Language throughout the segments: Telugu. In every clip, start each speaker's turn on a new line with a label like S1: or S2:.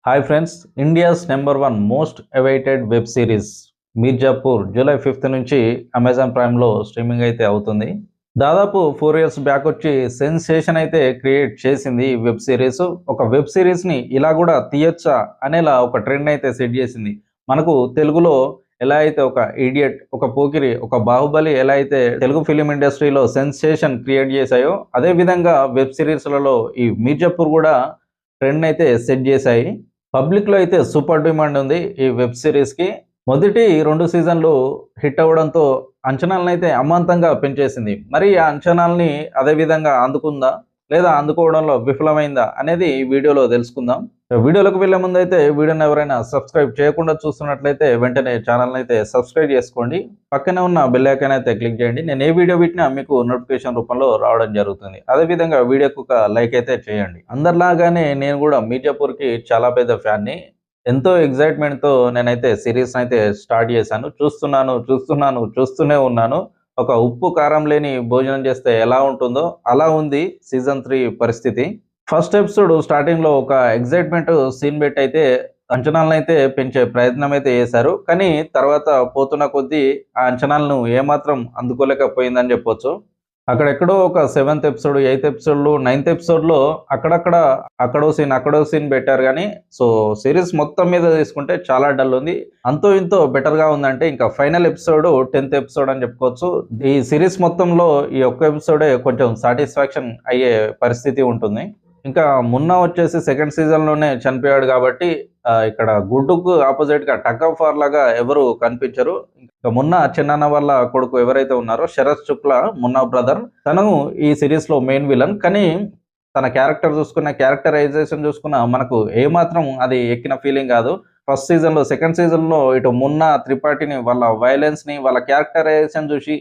S1: Hi friends, India's number 1 most awaited web series Mirzapur July 5th నుంచి అమెజాన్ ప్రైమ్లో స్ట్రీమింగ్ అయితే అవుతుంది. దాదాపు 4 years బ్యాక్ వచ్చి సెన్సేషన్ అయితే క్రియేట్ చేసింది ఈ వెబ్ సిరీస్. ఒక వెబ్ సిరీస్ని ఇలా కూడా తీయొచ్చా అనేలా ఒక ట్రెండ్ అయితే సెట్ చేసింది. మనకు తెలుగులో ఎలా అయితే ఒక ఇడియట్, ఒక పోకిరి, ఒక బాహుబలి ఎలా అయితే తెలుగు ఫిలిం ఇండస్ట్రీలో సెన్సేషన్ క్రియేట్ చేశాయో, అదే విధంగా వెబ్ సిరీస్లలో ఈ మీర్జాపూర్ కూడా ట్రెండ్ అయితే సెట్ చేశాయి. పబ్లిక్‌లో అయితే సూపర్ డిమాండ్ ఉంది ఈ వెబ్ సిరీస్‌కి. మొదటి 2 సీజన్‌లు హిట్ అవ్వడంతో అంచనాలనైతే అమాంతంగా పెంచేసింది. మరి ఆ అంచనాల్ని అదే విధంగా అందుకుందా? లేదా అందుకోవడంలో విఫలమైందా? అనేది ఈ వీడియోలో తెలుసుకుందాం. వీడియోలోకి వెళ్ళే ముందైతే వీడియోని ఎవరైనా సబ్స్క్రైబ్ చేయకుండా చూస్తున్నట్లయితే వెంటనే ఛానల్‌ని అయితే సబ్స్క్రైబ్ చేసుకోండి. పక్కనే ఉన్న బెల్ ఐకాన్ అయితే క్లిక్ చేయండి. నేను ఏ వీడియో పెట్టినా మీకు నోటిఫికేషన్ రూపంలో రావడం జరుగుతుంది. అదే విధంగా వీడియోకి ఒక లైక్ అయితే చేయండి. అందరిలాగానే నేను కూడా మీర్జాపూర్‌కి చాలా పెద్ద ఫ్యాన్‌ని. ఎంతో ఎక్సైట్‌మెంట్‌తో నేనైతే సీరీస్‌ని అయితే స్టార్ట్ చేశాను. చూస్తూనే ఉన్నాను. ఒక ఉప్పు కారం లేని భోజనం చేస్తే ఎలా ఉంటుందో అలా ఉంది సీజన్ 3 పరిస్థితి. ఫస్ట్ ఎపిసోడ్ స్టార్టింగ్‌లో ఒక ఎక్సైట్‌మెంట్ సీన్ బెట్టయితే అంచనాలనైతే పెంచే ప్రయత్నం అయితే చేశారు. కానీ తర్వాత పోతున్న కొద్దీ ఆ అంచనాలను ఏమాత్రం అందుకోలేకపోయిందని చెప్పొచ్చు. అక్కడెక్కడో ఒక 7th ఎపిసోడ్, 8th ఎపిసోడ్‌లు, 9th ఎపిసోడ్‌లో అక్కడక్కడ అక్కడో సీన్ బెట్టారు గానీ, సీరీస్ మొత్తం మీద తీసుకుంటే చాలా డల్ ఉంది. అంతో ఇంతో బెటర్‌గా ఉందంటే ఇంకా ఫైనల్ ఎపిసోడ్ 10th ఎపిసోడ్ అని చెప్పుకోవచ్చు. ఈ సీరీస్ మొత్తంలో ఈ ఒక్క ఎపిసోడే కొంచెం సాటిస్ఫాక్షన్ అయ్యే పరిస్థితి ఉంటుంది. ఇంకా మున్నా వచ్చేసి సెకండ్ సీజన్‌లోనే చనిపోయాడు కాబట్టి ఇక్కడ గుడ్డుకు ఆపోజిట్‌గా టగ్ ఆఫ్ వార్ లాగా ఎవరు కనిపించరు. ఇంకా మున్నా చిన్నాన్న వాళ్ళ కొడుకు ఎవరైతే ఉన్నారో శరత్ శుక్లా, మున్నా బ్రదర్, తను ఈ సీరీస్‌లో మెయిన్ విలన్. కానీ తన క్యారెక్టరైజేషన్ చూసుకున్న మనకు ఏమాత్రం అది ఎక్కిన ఫీలింగ్ కాదు. ఫస్ట్ సీజన్‌లో, సెకండ్ సీజన్‌లో ఇటు మున్నా, త్రిపాఠిని వాళ్ళ వయలెన్స్‌ని, వాళ్ళ క్యారెక్టరైజేషన్ చూసి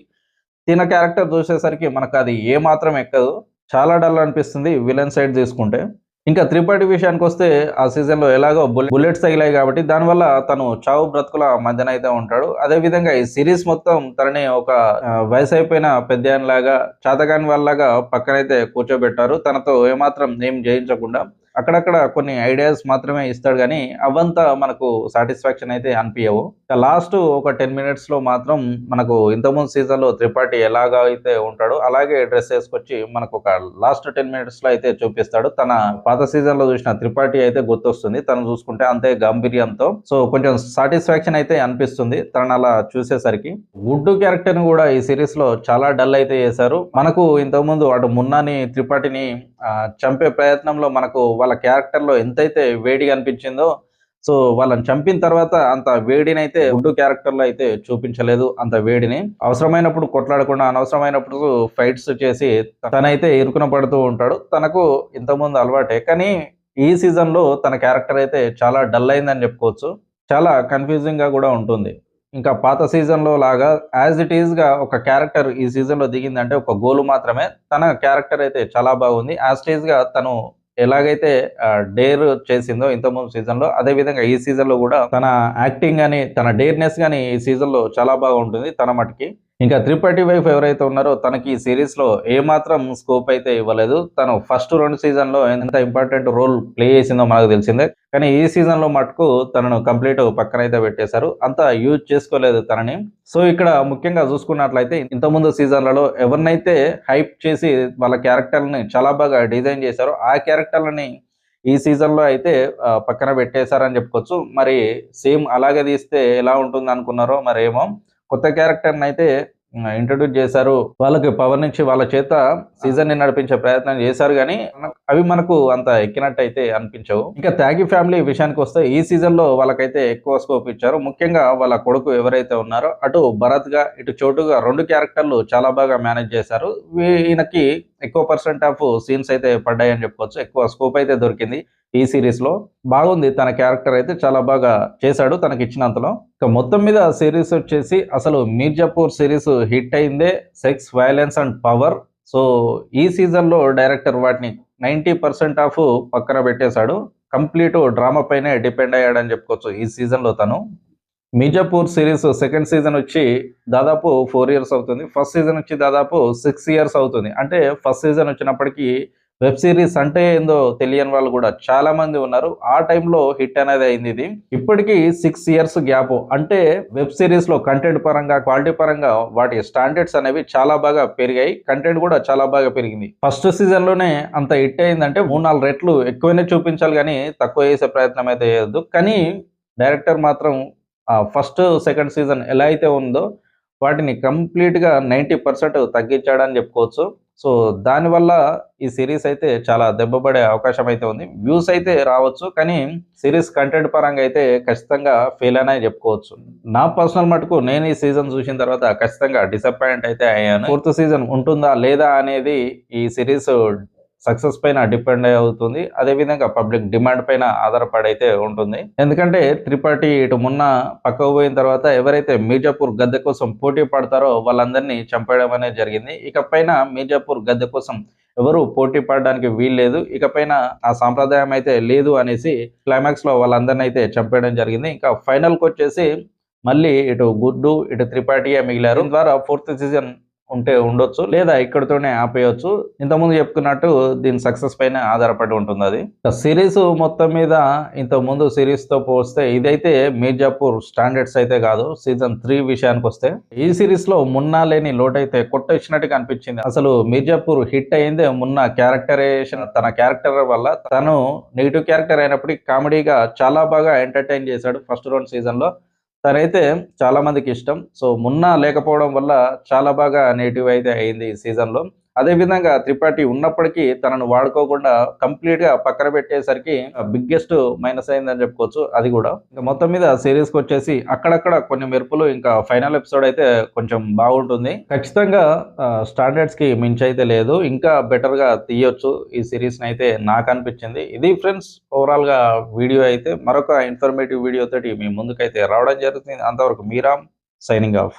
S1: తిన క్యారెక్టర్ చూసేసరికి మనకది ఏమాత్రం ఎక్కదు. చాలా డల్ అనిపిస్తుంది విలన్ సైడ్ తీసుకుంటే. ఇంకా త్రిపాఠి విషయానికొస్తే ఆ సీజన్‌లో ఎలాగో బుల్లెట్స్ తగిలాయి కాబట్టి దానివల్ల తను చావు బ్రతుకుల మధ్యనైతే ఉంటాడు. అదే విధంగా ఈ సీరీస్ మొత్తం తనని ఒక వయసైపోయిన పెద్దాయనలాగా, చేతగాని వాళ్ళలాగా పక్కనైతే కూర్చోబెట్టారు. తనతో ఏమాత్రం ఏం జేయించకుండా. అక్కడక్కడ కొన్ని ఐడియాస్ మాత్రమే ఇస్తాడు గానీ, అవంతా మనకు సాటిస్ఫాక్షన్ అయితే అనిపియవు. లాస్ట్ ఒక 10 మినిట్స్‌లో మాత్రం మనకు ఇంతకుముందు సీజన్‌లో త్రిపాఠి ఎలాగా అయితే ఉంటాడో అలాగే డ్రెస్ ఏసుకొచ్చి మనకొక లాస్ట్ 10 మినిట్స్‌లో అయితే చూపిస్తాడు. తన పాత సీజన్‌లో చూసిన త్రిపాఠి అయితే గుర్తొస్తుంది. తను చూసుకుంటే అంతే గాంభీర్యంతో. కొంచెం సాటిస్ఫాక్షన్ అయితే అనిపిస్తుంది తననలా చూసేసరికి. వుడ్డు క్యారెక్టర్‌ని గూడా ఈ సీరీస్‌లో చాలా డల్ అయితే చేశారు. మనకు ఇంతకుముందు అటు మున్నాని, త్రిపాఠిని చంపే ప్రయత్నంలో మనకు వాళ్ళ క్యారెక్టర్‌లో ఎంతైతే వేడిగా అనిపించిందో, వాళ్ళని చంపిన తర్వాత అంత వేడినైతే వుడ్డు క్యారెక్టర్‌లో అయితే చూపించలేదు అంత వేడిని. అవసరమైనప్పుడు కొట్లాడకుండా, అనవసరమైనప్పుడు ఫైట్స్ చేసి తనైతే ఇరుకున పడుతూ ఉంటాడు. తనకు ఇంతకుముందు అలవాటే. కానీ ఈ సీజన్‌లో తన క్యారెక్టర్ అయితే చాలా డల్ అయిందని చెప్పుకోవచ్చు. చాలా కన్‌ఫ్యూజింగ్‌గా గూడా ఉంటుంది. ఇంకా పాత సీజన్‌లో లాగా యాజ్ ఇట్ ఈస్‌గా ఒక క్యారెక్టర్ ఈ సీజన్‌లో దిగిందంటే ఒక గోలు మాత్రమే. తన క్యారెక్టర్ అయితే చాలా బాగుంది. యాజ్ ఇట్ ఈస్‌గా తను ఎలాగైతే డేర్ చేసిందో ఇంతకుముందు సీజన్‌లో, అదే విధంగా ఈ సీజన్‌లో గూడా తన యాక్టింగ్ గాని, తన డేర్‌నెస్ గాని ఈ సీజన్‌లో చాలా బాగుంటుంది తన మటికి. ఇంకా త్రిపాఠి వైఫ్ ఎవరైతే ఉన్నారో తనకి ఈ సీరీస్‌లో ఏమాత్రం స్కోప్ అయితే ఇవ్వలేదు. తను ఫస్ట్ 2 సీజన్‌లో ఎంత ఇంపార్టెంట్ రోల్ ప్లే చేసిందో మనకు తెలిసిందే. కానీ ఈ సీజన్‌లో మటుకు తనను కంప్లీట్ పక్కనైతే పెట్టేశారు. అంత యూజ్ చేసుకోలేదు తనని. ఇక్కడ ముఖ్యంగా చూసుకున్నట్లయితే ఇంతకుముందు సీజన్‌లలో ఎవరినైతే హైప్ చేసి వాళ్ళ క్యారెక్టర్‌లని చాలా బాగా డిజైన్ చేశారో ఆ క్యారెక్టర్‌లని ఈ సీజన్‌లో అయితే పక్కన పెట్టేశారని చెప్పుకోవచ్చు. మరి సేమ్ అలాగే తీస్తే ఎలా ఉంటుందనుకున్నారో మరేమో. కొత్త క్యారెక్టర్‌నైతే ఇంట్రొడ్యూస్ చేశారు. వాళ్ళకి పవర్‌నిచ్చి వాళ్ళ చేత సీజన్‌ని నడిపించే ప్రయత్నం చేశారు గానీ, అవి మనకు అంత ఎక్కినట్టయితే అనిపించవు. ఇంకా త్యాగి ఫ్యామిలీ విషయానికొస్తే ఈ సీజన్‌లో వాళ్ళకైతే ఎక్కువ స్కోప్ ఇచ్చారు. ముఖ్యంగా వాళ్ళ కొడుకు ఎవరైతే ఉన్నారో అటు భరత్‌గా, ఇటు చోటుగా 2 క్యారెక్టర్‌లు చాలా బాగా మేనేజ్ చేశారు. ఈయనకి ఎక్కువ పర్సెంట్ ఆఫ్ సీన్స్ అయితే పడ్డాయని చెప్పుకోవచ్చు. ఎక్కువ స్కోప్ అయితే దొరికింది ఈ సీరీస్‌లో. బాగుంది తన క్యారెక్టర్ అయితే చాలా బాగా చేశాడు తనకిచ్చినంతలో. ఇక మొత్తం మీద సీరీస్ వచ్చేసి అసలు మీర్జాపూర్ సీరీస్ హిట్ అయిందే సెక్స్, వయలెన్స్ అండ్ పవర్. ఈ సీజన్‌లో డైరెక్టర్ వాటిని 90% ఆఫ్ పక్కన పెట్టేశాడు. కంప్లీట్ డ్రామా పైనే డిపెండ్ అయ్యాడని చెప్పుకోవచ్చు ఈ సీజన్‌లో తను. మీర్జాపూర్ సీరీస్ సెకండ్ సీజన్ వచ్చి దాదాపు 4 years అవుతుంది. ఫస్ట్ సీజన్ వచ్చి దాదాపు 6 years అవుతుంది. అంటే ఫస్ట్ సీజన్ వచ్చినప్పటికి వెబ్ సిరీస్ అంటే ఏందో తెలియని వాళ్ళు కూడా చాలా మంది ఉన్నారు. ఆ టైంలో హిట్ అనేది అయింది ఇది. ఇప్పటికి 6 ఇయర్స్ గ్యాప్. అంటే వెబ్ సిరీస్ లో కంటెంట్ పరంగా, క్వాలిటీ పరంగా వాటి స్టాండర్డ్స్ అనేవి చాలా బాగా పెరిగాయి. కంటెంట్ కూడా చాలా బాగా పెరిగింది. ఫస్ట్ సీజన్ లోనే అంత హిట్ అయిందంటే 3-4 రెట్లు ఎక్కువనే చూపించాలి కానీ తక్కువ చేసే ప్రయత్నం అయితే చేయొద్దు. కానీ డైరెక్టర్ మాత్రం ఫస్ట్, సెకండ్ సీజన్ ఎలా అయితే ఉందో వాటిని కంప్లీట్‌గా 90% తగ్గించాడని చెప్పుకోవచ్చు. సో, దానివల్ల ఈ సీరీస్ అయితే చాలా దెబ్బ పడే అవకాశం అయితే ఉంది. వ్యూస్ అయితే రావచ్చు. కానీ సీరీస్ కంటెంట్ పరంగా అయితే ఖచ్చితంగా ఫెయిల్ అనే చెప్పుకోవచ్చు. నా పర్సనల్ మటుకు నేను ఈ సీజన్ చూసిన తర్వాత ఖచ్చితంగా డిసప్పాయింట్ అయితే అయ్యాను. ఫోర్త్ సీజన్ ఉంటుందా? లేదా? అనేది ఈ సీరీస్ సక్సెస్ పైన డిపెండ్ అవుతుంది. అదేవిధంగా పబ్లిక్ డిమాండ్ పైన ఆధారపడైతే ఉంటుంది. ఎందుకంటే త్రిపాఠి ఇటు మొన్న పక్కకు పోయిన తర్వాత ఎవరైతే మీర్జాపూర్ గద్దె కోసం పోటీ పడతారో వాళ్ళందరినీ చంపేయడం అనేది జరిగింది. ఇకపైన మీర్జాపూర్ గద్దె కోసం ఎవరు పోటీ పడడానికి వీల్లేదు. ఇకపైన ఆ సాంప్రదాయం అయితే లేదు అనేసి క్లైమాక్స్ లో వాళ్ళందరిని అయితే చంపేయడం జరిగింది. ఇంకా ఫైనల్ కొచ్చేసి మళ్ళీ ఇటు గుడ్డు, ఇటు త్రిపాఠియే మిగిలారు. దీని ద్వారా ఫోర్త్ సీజన్ ఉంటే ఉండొచ్చు. లేదా ఇక్కడితోనే ఆపేయొచ్చు. ఇంతకుముందు చెప్పుకున్నట్టు దీని సక్సెస్ పైన ఆధారపడి ఉంటుందది. సీరీస్ మొత్తం మీద ఇంతకుముందు సీరీస్‌తో పోలిస్తే ఇదైతే మీర్జాపూర్ స్టాండర్డ్స్ అయితే కాదు. సీజన్ 3 విషయానికొస్తే ఈ సీరీస్‌లో మున్నా లేని లోటైతే కొట్టొచ్చినట్టుగా అనిపించింది. అసలు మీర్జాపూర్ హిట్ అయిందే మున్నా క్యారెక్టరైజేషన్, తన క్యారెక్టర్ వల్ల. తను నెగెటివ్ క్యారెక్టర్ అయినప్పటికీ కామెడీగా చాలా బాగా ఎంటర్‌టైన్ చేశాడు ఫస్ట్ 2 సీజన్‌లో. తనైతే చాలా మందికిష్టం. సో, మున్నా లేకపోవడం వల్ల చాలా బాగా నెగెటివ్ అయితే అయింది ఈ సీజన్‌లో. అదే విధంగా త్రిపాఠి ఉన్నప్పటికీ తనను వాడుకోకుండా కంప్లీట్‌గా పక్కన పెట్టేసరికి బిగ్గెస్ట్ మైనస్ అయిందని చెప్పుకోవచ్చు అది గూడా. ఇంక మొత్తం మీద సీరీస్‌కొచ్చేసి అక్కడక్కడ కొన్ని మెరుపులు, ఇంకా ఫైనల్ ఎపిసోడ్ అయితే కొంచెం బాగుంటుంది. ఖచ్చితంగా స్టాండర్డ్స్‌కి మించయితే లేదు. ఇంకా బెటర్‌గా తీయొచ్చు ఈ సీరీస్‌నైతే నాకనిపించింది. ఇది ఫ్రెండ్స్ ఓవరాల్‌గా వీడియో అయితే. మరొక ఇన్ఫర్మేటివ్ వీడియో తోటి మీ ముందుకైతే రావడం జరుగుతుంది. అంతవరకు మీ రామ్ సైనింగ్ ఆఫ్.